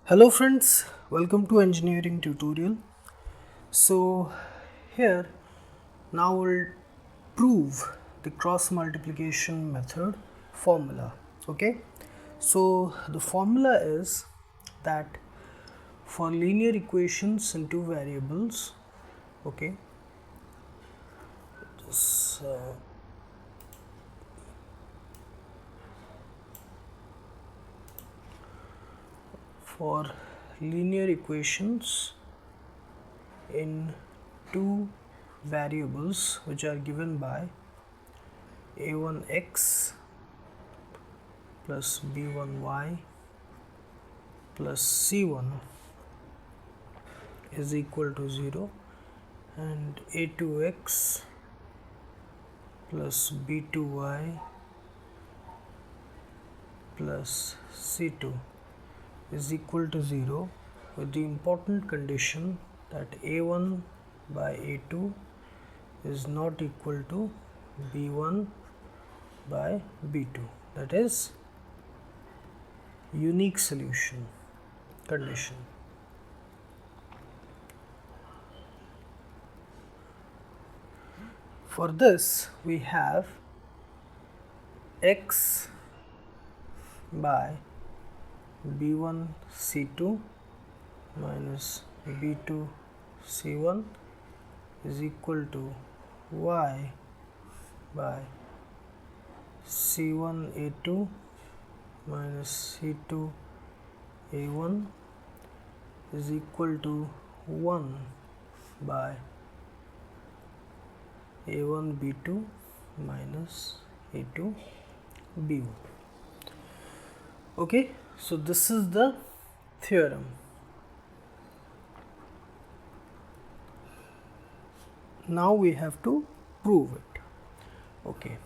Hello friends, welcome to engineering tutorial. So here now we'll prove the cross multiplication method formula. Okay, so the formula is that for linear equations in two variables, okay, this, for linear equations in two variables which are given by a1x plus b1y plus c1 is equal to 0 and a2x plus b2y plus c2 is equal to 0 with the important condition that a1 by a2 is not equal to b1 by b2, that is unique solution condition. For this we have x by b1 c2 minus b2 c1 is equal to y by c1 a2 minus c2 a1 is equal to 1 by a1 b2 minus a2 b1. Okay, so this is the theorem. Now we have to prove it. Okay.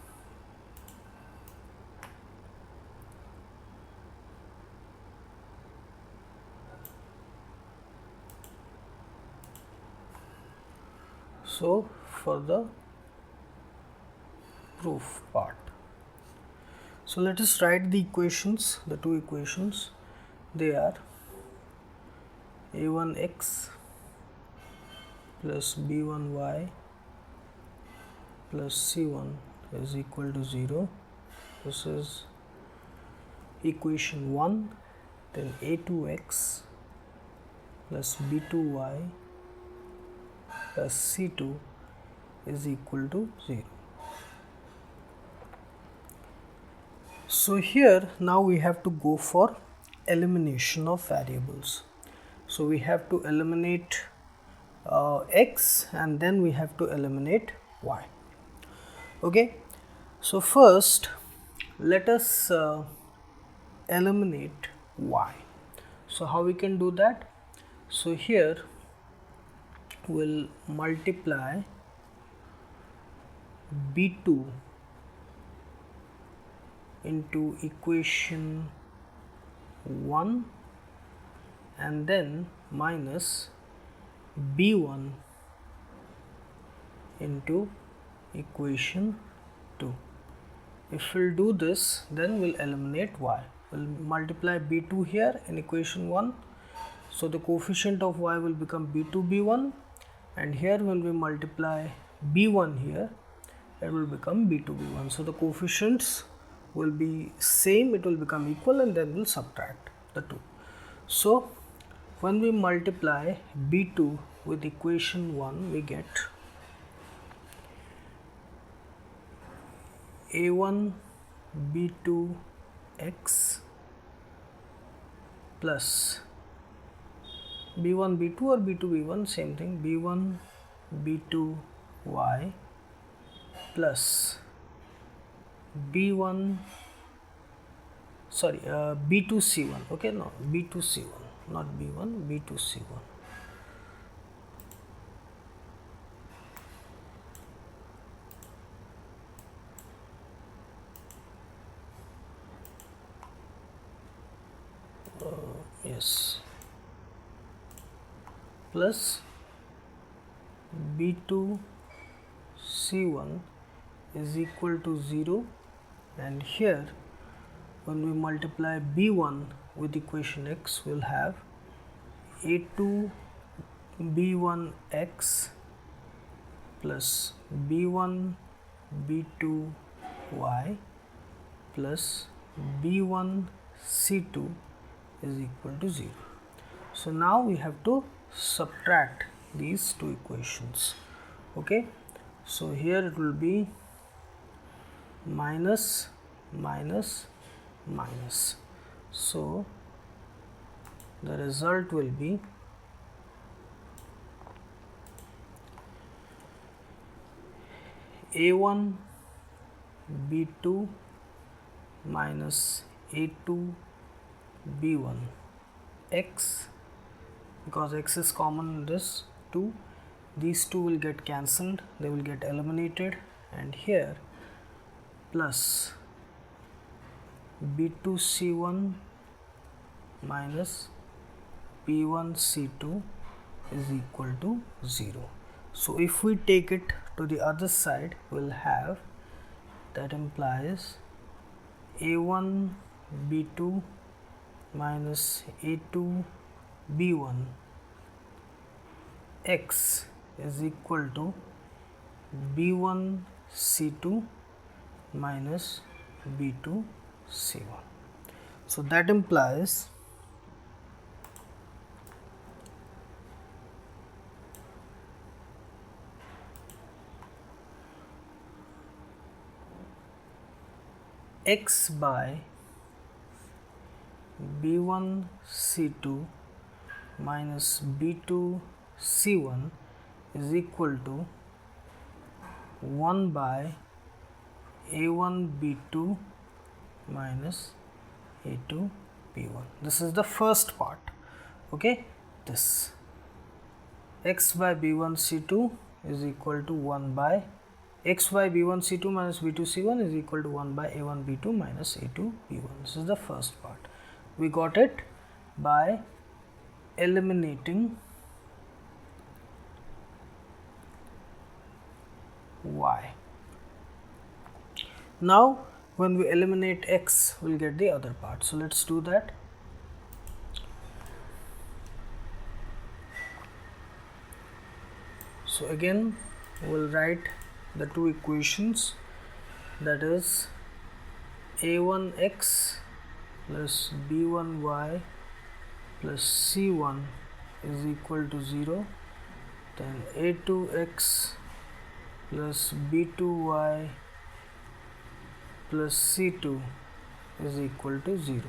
So for the proof part, so let us write the equations, the two equations. They are a1x plus b1y plus c1 is equal to 0. This is equation 1. Then a2x plus b2y plus c2 is equal to 0. So here now we have to go for elimination of variables. So we have to eliminate x and then we have to eliminate y. Okay, so first let us eliminate y. So how we can do that? So here we'll multiply b2 into equation 1 and then minus b1 into equation 2. If we'll do this, then we'll eliminate y. We'll multiply b2 here in equation 1, so the coefficient of y will become b2 b1, and here when we multiply b1 here, it will become b2 b1. So the coefficients will be same, it will become equal, and then we'll subtract the two. So when we multiply b2 with equation 1, we get a1 b2 x plus b1 b2 or b2 b1, same thing, b1 b2 y plus b1 b2 c1. Okay, no, b2 c1, not b1, b2 c1. Yes, plus b2 c1 is equal to 0, and here when we multiply b1 with equation x, we'll have A2 B1x plus B1 B2 y plus B1 C2 is equal to 0. So now we have to subtract these two equations. Okay, so here it will be minus minus minus. So the result will be A1 B2 minus A2 B1 x, because x is common in this 2, these two will get cancelled, they will get eliminated, and here plus B2 C1 minus B1 C2 is equal to 0. So if we take it to the other side, we'll have, that implies A1 B2 minus A2 B1 x is equal to B1 C2 minus B2 C1. So that implies x by B1 C2 minus B2 C1 is equal to 1 by A1 B2 minus A2 B1. This is the first part. Okay, this x by B1 C2 is equal to 1 by x by B1 C2 minus B2 C1 is equal to 1 by A1 B2 minus A2 B1. This is the first part. We got it by eliminating y. Now when we eliminate x, we'll get the other part. So let's do that. So again we'll write the two equations, that is A1x plus B1y plus C1 is equal to 0, then A2x plus B2y plus C2 is equal to 0.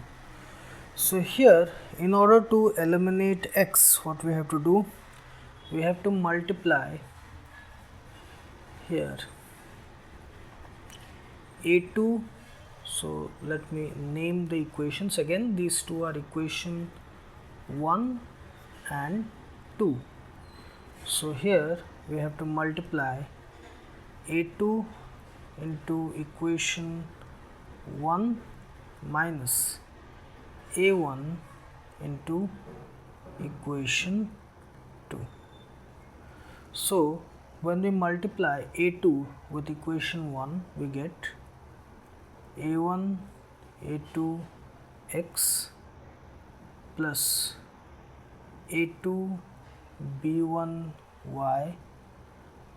So here, in order to eliminate x, what we have to do, we have to multiply here A2. So let me name the equations again. These two are equation 1 and 2. So here we have to multiply A2 into equation 1 minus A1 into equation 2. So when we multiply A2 with equation 1, we get A1 A2 x plus A2 B1 y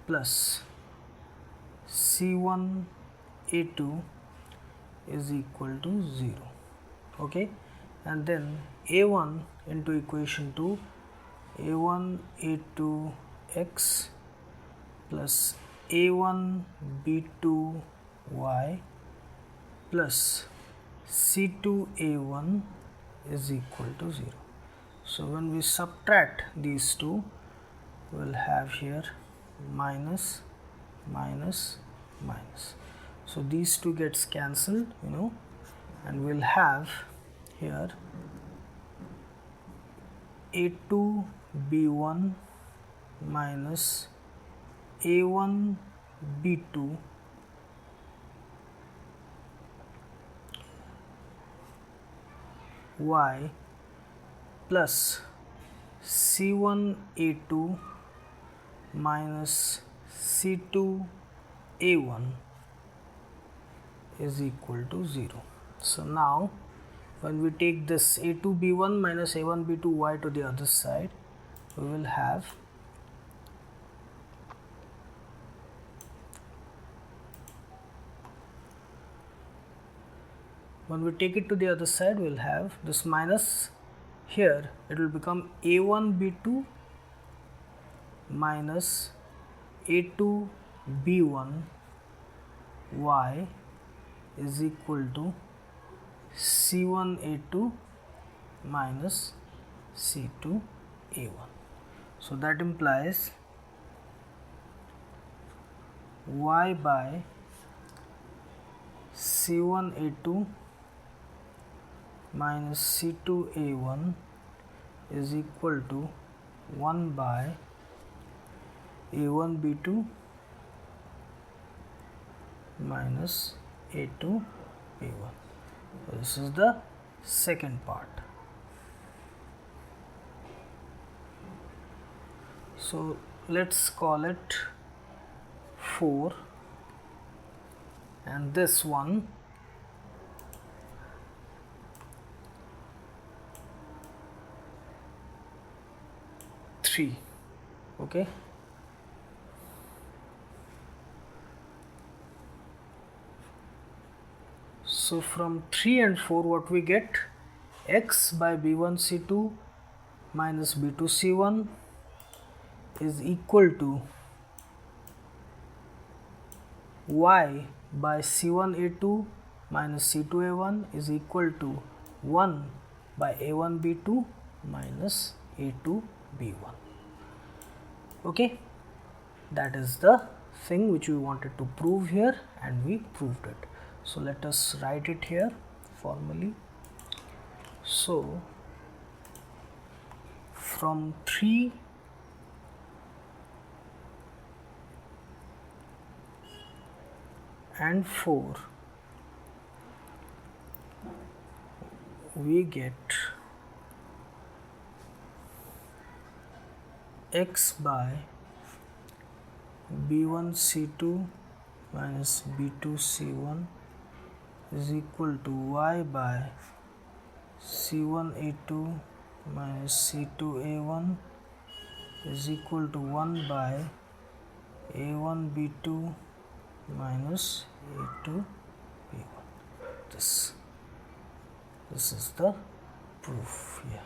plus C1 A2 is equal to 0. Okay, and then A1 into equation 2, A1 A2 x plus A1 B2 y plus C2 A1 is equal to 0. So when we subtract these two, we'll have here minus minus minus. So these two gets cancelled, and we'll have here A2 B1 minus A1 B2 y plus C1 A2 minus C2 A1 is equal to 0. So now when we take this a2b1 minus a1b2y to the other side, we will have when we take it to the other side, we will have this minus here, it will become a1b2 minus a2b1 y is equal to c1a2 minus c2a1. So that implies y by c1a2 minus c2a1 is equal to 1 by a1b2 minus a2b1. So this is the second part. So let's call it 4 and this one 3. Okay. So from 3 and 4 what we get, x by b1c2 minus b2c1 is equal to y by c1a2 minus c2a1 is equal to 1 by a1b2 minus a2b1. Okay, that is the thing which we wanted to prove here and we proved it. So let us write it here formally. So from 3 and 4 we get x by b1c2 minus b2c1 is equal to y by c1a2 minus c2a1 is equal to 1 by a1b2 minus a2b1. This is the proof here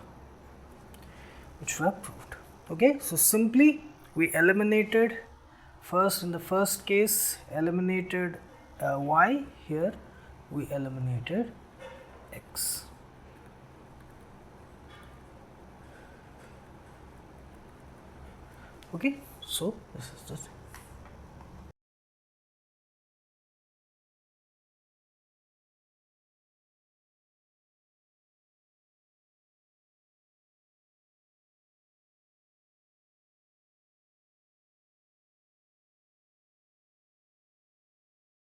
which we have proved. Okay, so simply we eliminated first, in the first case eliminated y, here we eliminated x. Okay, so this is the thing.